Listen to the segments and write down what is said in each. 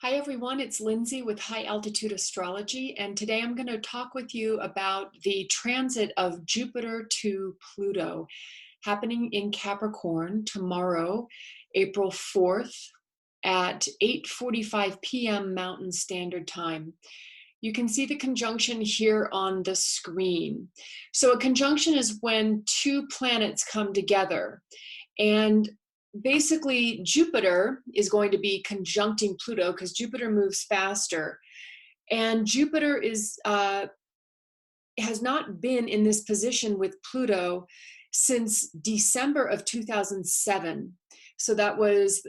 Hi everyone, it's Lindsay with High Altitude Astrology, and today I'm going to talk with you about the transit of Jupiter to Pluto happening in Capricorn tomorrow, April 4th at 8:45 p.m. Mountain Standard Time. You can see the conjunction here on the screen. So a conjunction is when two planets come together. And basically, Jupiter is going to be conjuncting Pluto because Jupiter moves faster. And Jupiter has not been in this position with Pluto since December of 2007. So that was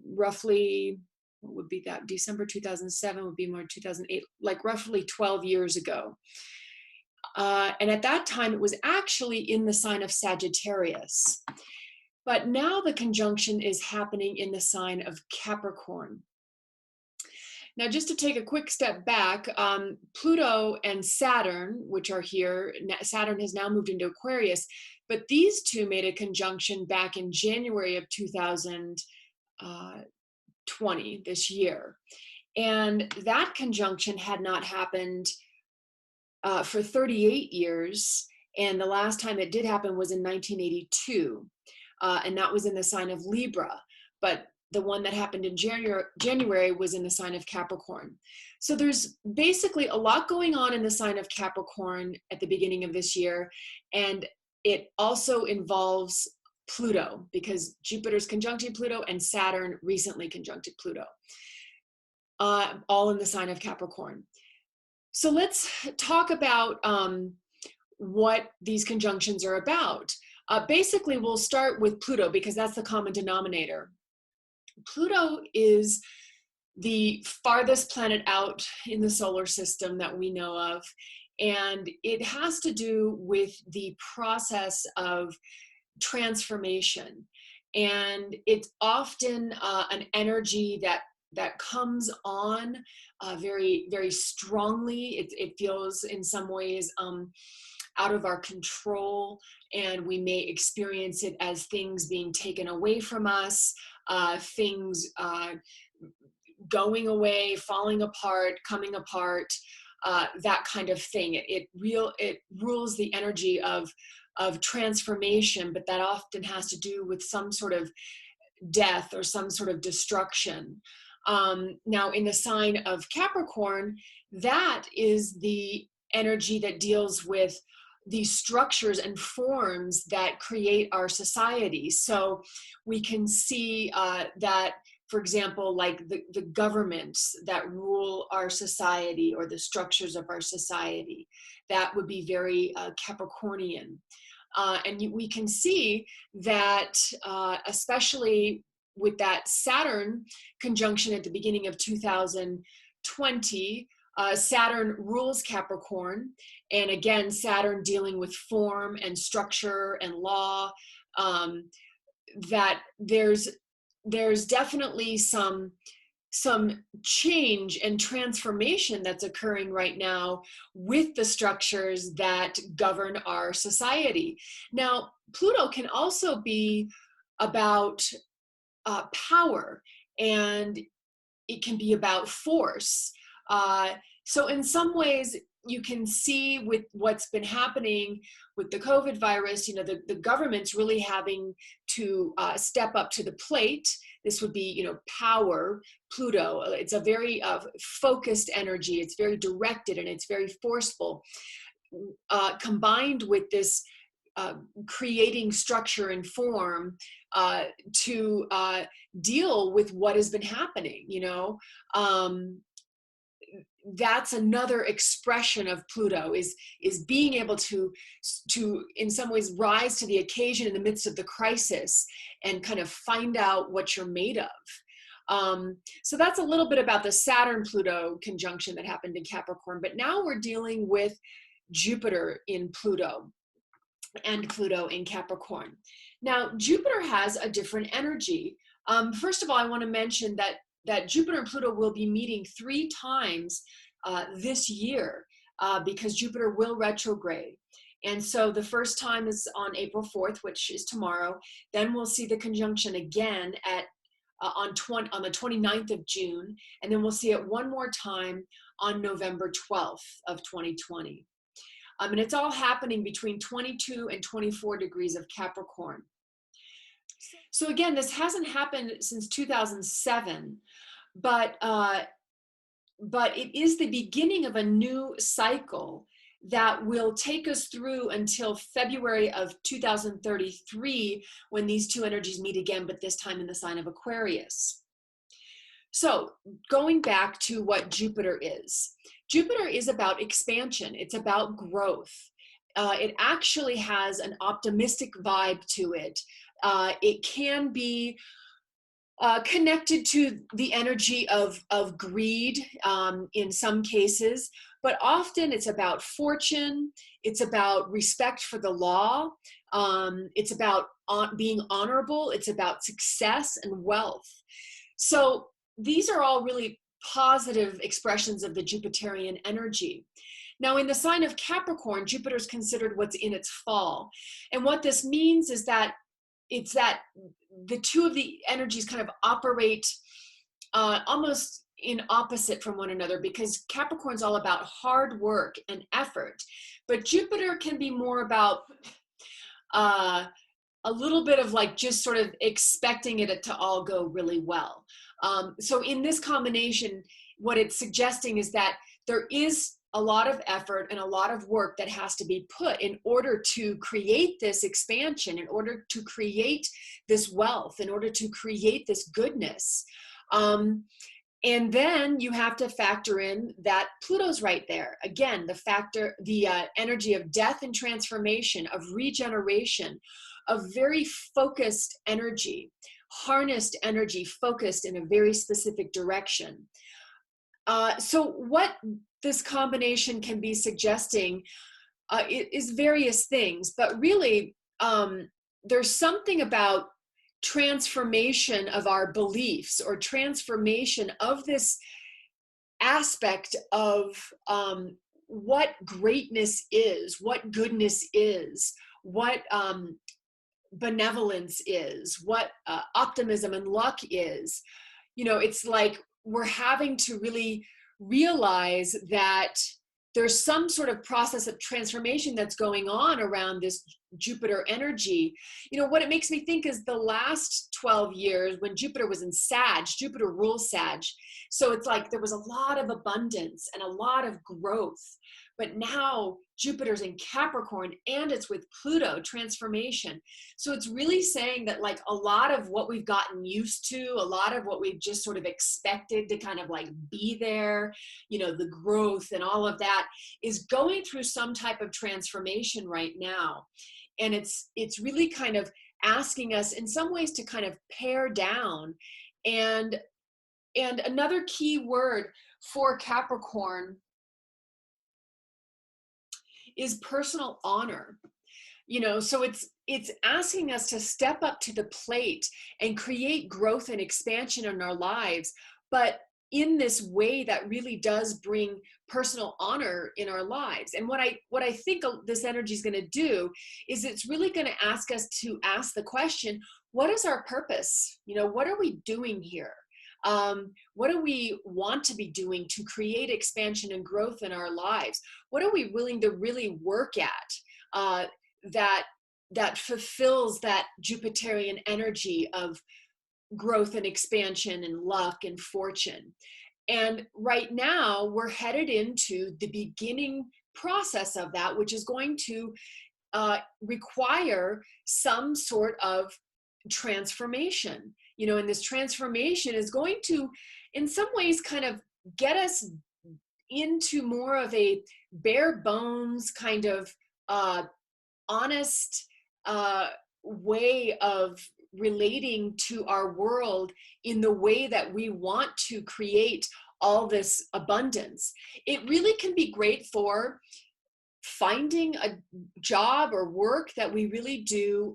roughly, what would be that? December 2007 would be more 2008, like roughly 12 years ago. And at that time, it was actually in the sign of Sagittarius. But now the conjunction is happening in the sign of Capricorn. Now, just to take a quick step back, Pluto and Saturn, which are here, Saturn has now moved into Aquarius, but these two made a conjunction back in January of 2020, this year. And that conjunction had not happened for 38 years. And the last time it did happen was in 1982. And that was in the sign of Libra. But the one that happened in January was in the sign of Capricorn. So there's basically a lot going on in the sign of Capricorn at the beginning of this year. And it also involves Pluto because Jupiter's conjuncting Pluto and Saturn recently conjuncted Pluto, all in the sign of Capricorn. So let's talk about what these conjunctions are about. Basically, we'll start with Pluto because that's the common denominator. Pluto is the farthest planet out in the solar system that we know of, and it has to do with the process of transformation. And it's often an energy that comes on very, very strongly. It feels in some ways out of our control, and we may experience it as things being taken away from us, things going away, falling apart, coming apart, that kind of thing. It rules the energy of transformation, but that often has to do with some sort of death or some sort of destruction. Now, in the sign of Capricorn, that is the energy that deals with these structures and forms that create our society. So we can see that, for example, like the governments that rule our society or the structures of our society, that would be very Capricornian. And we can see that, especially with that Saturn conjunction at the beginning of 2020, Saturn rules Capricorn. And again, Saturn dealing with form and structure and law, that there's definitely some change and transformation that's occurring right now with the structures that govern our society. Now, Pluto can also be about power, and it can be about force. So in some ways, you can see with what's been happening with the COVID virus, the government's really having to step up to the plate. This would be, power, Pluto. It's a very focused energy. It's very directed and it's very forceful, combined with this creating structure and form to deal with what has been happening. That's another expression of Pluto is being able to in some ways rise to the occasion in the midst of the crisis and kind of find out what you're made of. So that's a little bit about the Saturn-Pluto conjunction that happened in Capricorn. But now we're dealing with Jupiter in Pluto and Pluto in Capricorn. Now, Jupiter has a different energy. First of all, I want to mention that Jupiter and Pluto will be meeting 3 times this year because Jupiter will retrograde. And so the first time is on April 4th, which is tomorrow. Then we'll see the conjunction again at on the 29th of June, and then we'll see it one more time on November 12th of 2020. And it's all happening between 22 and 24 degrees of Capricorn. So again, this hasn't happened since 2007, but it is the beginning of a new cycle that will take us through until February of 2033, when these two energies meet again, but this time in the sign of Aquarius. So going back to what Jupiter is about expansion. It's about growth. It actually has an optimistic vibe to it. It can be connected to the energy of greed in some cases, but often it's about fortune, it's about respect for the law, it's about being honorable, it's about success and wealth. So these are all really positive expressions of the Jupiterian energy. Now, in the sign of Capricorn, Jupiter is considered what's in its fall. And what this means is that it's that the two of the energies kind of operate almost in opposite from one another, because Capricorn's all about hard work and effort, but Jupiter can be more about a little bit of like just sort of expecting it to all go really well. So in this combination, what it's suggesting is that there is a lot of effort and a lot of work that has to be put in order to create this expansion, in order to create this wealth, in order to create this goodness. And then you have to factor in that Pluto's right there. Again, the energy of death and transformation, of regeneration, of very focused energy, harnessed energy, focused in a very specific direction. So what this combination can be suggesting is various things, but really there's something about transformation of our beliefs, or transformation of this aspect of what greatness is, what goodness is, what benevolence is, what optimism and luck is. You know, it's like we're having to really realize that there's some sort of process of transformation that's going on around this Jupiter energy. You know, what it makes me think is the last 12 years when Jupiter was in Sag, Jupiter rules Sag. So it's like there was a lot of abundance and a lot of growth. But now Jupiter's in Capricorn and it's with Pluto, transformation. So it's really saying that like a lot of what we've gotten used to, a lot of what we've just sort of expected to kind of like be there, you know, the growth and all of that is going through some type of transformation right now. And it's really kind of asking us in some ways to kind of pare down. And another key word for Capricorn is personal honor. You know, so it's asking us to step up to the plate and create growth and expansion in our lives, but in this way that really does bring personal honor in our lives. And what I think this energy is going to do is it's really going to ask us to ask the question, what is our purpose? You know, what are we doing here? What do we want to be doing to create expansion and growth in our lives? What are we willing to really work at that fulfills that Jupiterian energy of growth and expansion and luck and fortune? And right now we're headed into the beginning process of that, which is going to require some sort of transformation. You know, and this transformation is going to, in some ways, kind of get us into more of a bare bones kind of honest way of relating to our world in the way that we want to create all this abundance. It really can be great for finding a job or work that we really do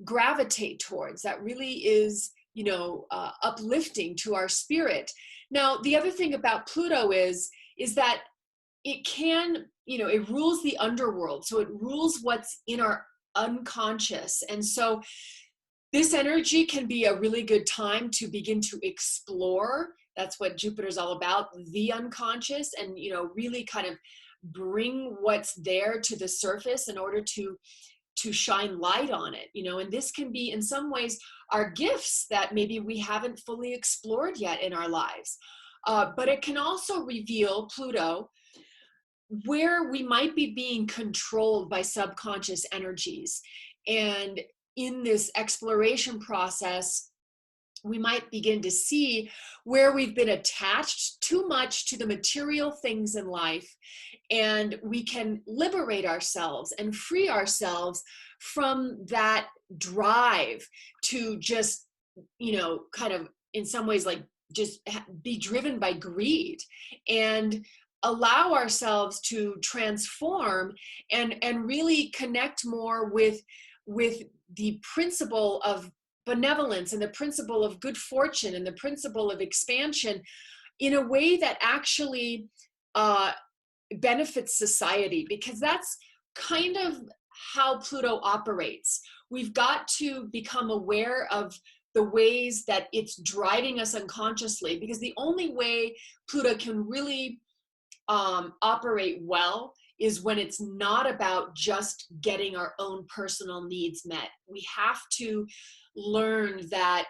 gravitate towards, that really is, you know, uplifting to our spirit. Now, the other thing about Pluto is that it can, you know, it rules the underworld. So it rules what's in our unconscious. And so This energy can be a really good time to begin to explore. That's what Jupiter's all about, the unconscious, and really kind of bring what's there to the surface in order to shine light on it. And this can be in some ways our gifts that maybe we haven't fully explored yet in our lives. But it can also reveal, Pluto, where we might be being controlled by subconscious energies. And in this exploration process, we might begin to see where we've been attached too much to the material things in life, and we can liberate ourselves and free ourselves from that drive to just, kind of in some ways like just be driven by greed, and allow ourselves to transform and really connect more with the principle of benevolence and the principle of good fortune and the principle of expansion in a way that actually benefits society, because that's kind of how Pluto operates. We've got to become aware of the ways that it's driving us unconsciously, because the only way Pluto can really operate well is when it's not about just getting our own personal needs met. We have to learn that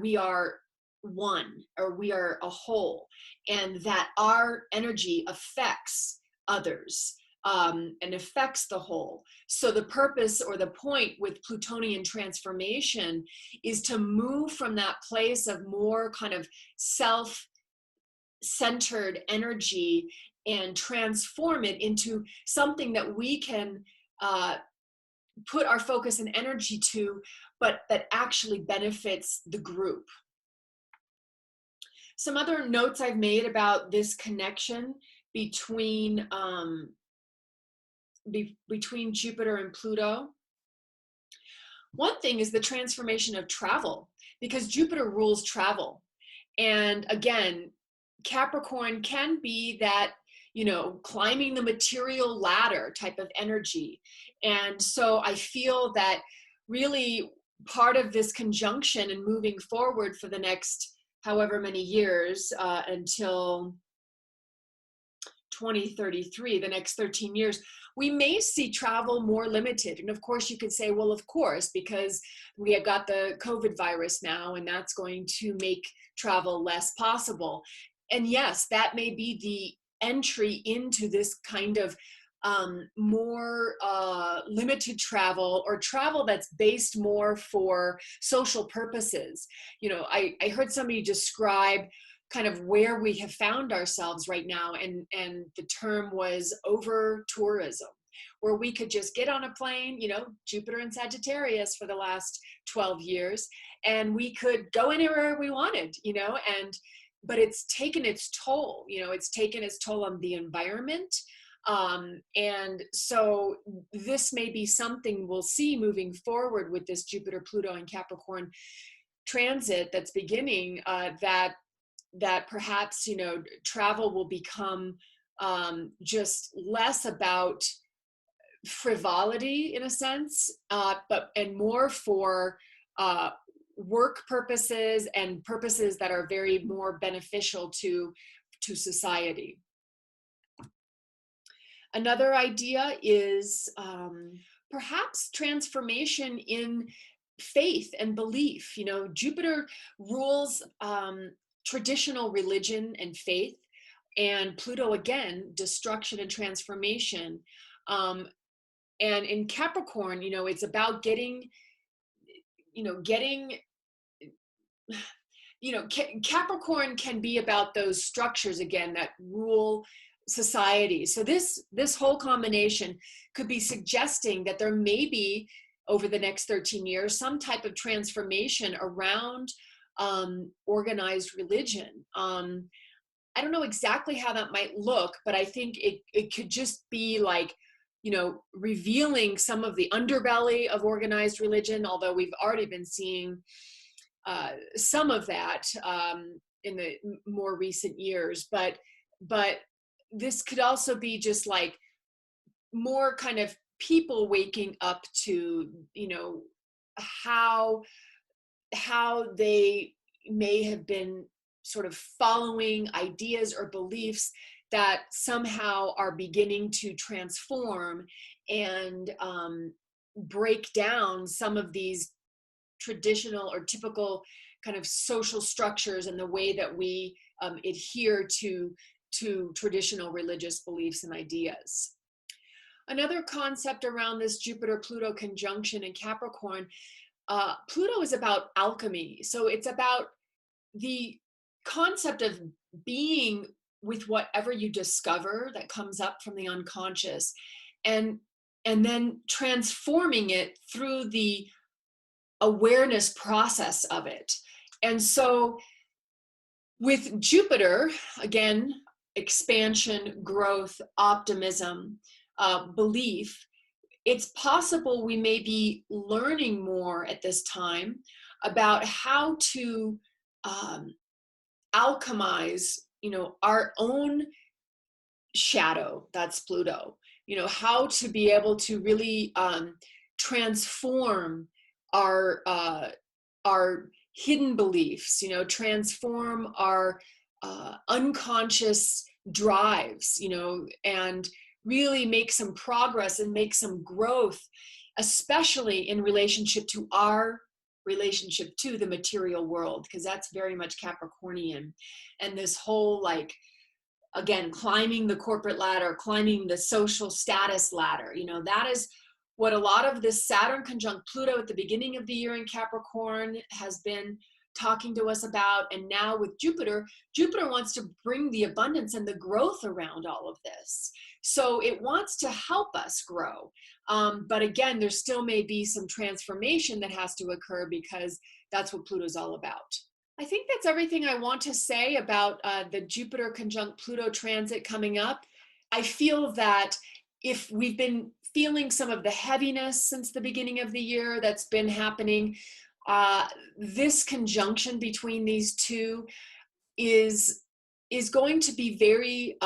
we are one, or we are a whole, and that our energy affects others, and affects the whole. So the purpose or the point with Plutonian transformation is to move from that place of more kind of self-centered energy and transform it into something that we can put our focus and energy to, but that actually benefits the group. Some other notes I've made about this connection between between Jupiter and Pluto. One thing is the transformation of travel, because Jupiter rules travel. And again, Capricorn can be that, climbing the material ladder type of energy. And so I feel that really part of this conjunction and moving forward for the next however many years, until 2033, the next 13 years, we may see travel more limited. And of course you could say, well, of course, because we have got the COVID virus now, and that's going to make travel less possible. And yes, that may be the entry into this kind of more limited travel, or travel that's based more for social purposes. I heard somebody describe kind of where we have found ourselves right now, and the term was over tourism, where we could just get on a plane, Jupiter and Sagittarius for the last 12 years, and we could go anywhere we wanted, but it's taken its toll. It's taken its toll on the environment. And so this may be something we'll see moving forward with this Jupiter, Pluto, and Capricorn transit that's beginning, that perhaps, travel will become just less about frivolity in a sense, and more for work purposes and purposes that are very more beneficial to society. Another idea is perhaps transformation in faith and belief. Jupiter rules traditional religion and faith, and Pluto, again, destruction and transformation. And in Capricorn, it's about Capricorn can be about those structures again that rule society. So this whole combination could be suggesting that there may be, over the next 13 years, some type of transformation around organized religion. I don't know exactly how that might look, but I think it could just be like, revealing some of the underbelly of organized religion, although we've already been seeing some of that in the more recent years. But this could also be just like more kind of people waking up to, how they may have been sort of following ideas or beliefs that somehow are beginning to transform and break down some of these traditional or typical kind of social structures and the way that we adhere to traditional religious beliefs and ideas. Another concept around this Jupiter-Pluto conjunction in Capricorn, Pluto is about alchemy. So it's about the concept of being with whatever you discover that comes up from the unconscious, and then transforming it through the awareness process of it. And so with Jupiter, again, expansion, growth, optimism, belief, it's possible we may be learning more at this time about how to alchemize, our own shadow, that's Pluto, how to be able to really transform our hidden beliefs, transform our unconscious drives, and really make some progress and make some growth, especially in relationship to our relationship to the material world, because that's very much Capricornian. And this whole, like, again, climbing the corporate ladder, climbing the social status ladder, that is what a lot of this Saturn conjunct Pluto at the beginning of the year in Capricorn has been talking to us about. And now with Jupiter, Jupiter wants to bring the abundance and the growth around all of this. So it wants to help us grow. But again, there still may be some transformation that has to occur, because that's what Pluto's all about. I think that's everything I want to say about the Jupiter conjunct Pluto transit coming up. I feel that if we've been feeling some of the heaviness since the beginning of the year that's been happening, this conjunction between these two is going to be very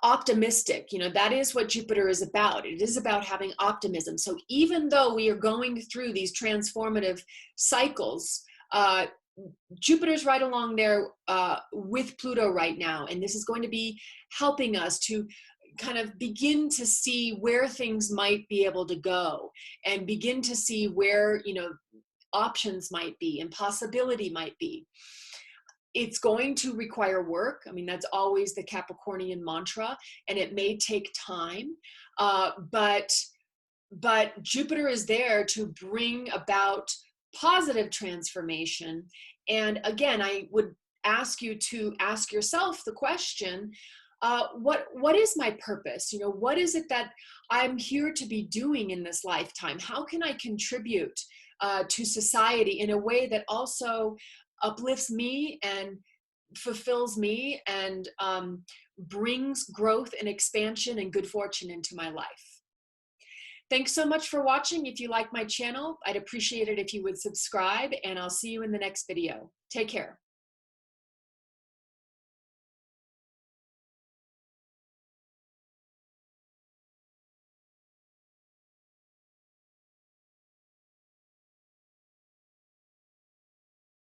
optimistic. That is what Jupiter is about. It is about having optimism. So even though we are going through these transformative cycles, Jupiter's right along there with Pluto right now, and this is going to be helping us to kind of begin to see where things might be able to go, and begin to see where options might be and possibility might be. It's going to require work. I mean, that's always the Capricornian mantra, and it may take time, but Jupiter is there to bring about positive transformation. And again, I would ask you to ask yourself the question, what is my purpose? What is it that I'm here to be doing in this lifetime? How can I contribute to society in a way that also uplifts me and fulfills me, and brings growth and expansion and good fortune into my life? Thanks so much for watching. If you like my channel, I'd appreciate it if you would subscribe, and I'll see you in the next video. Take care.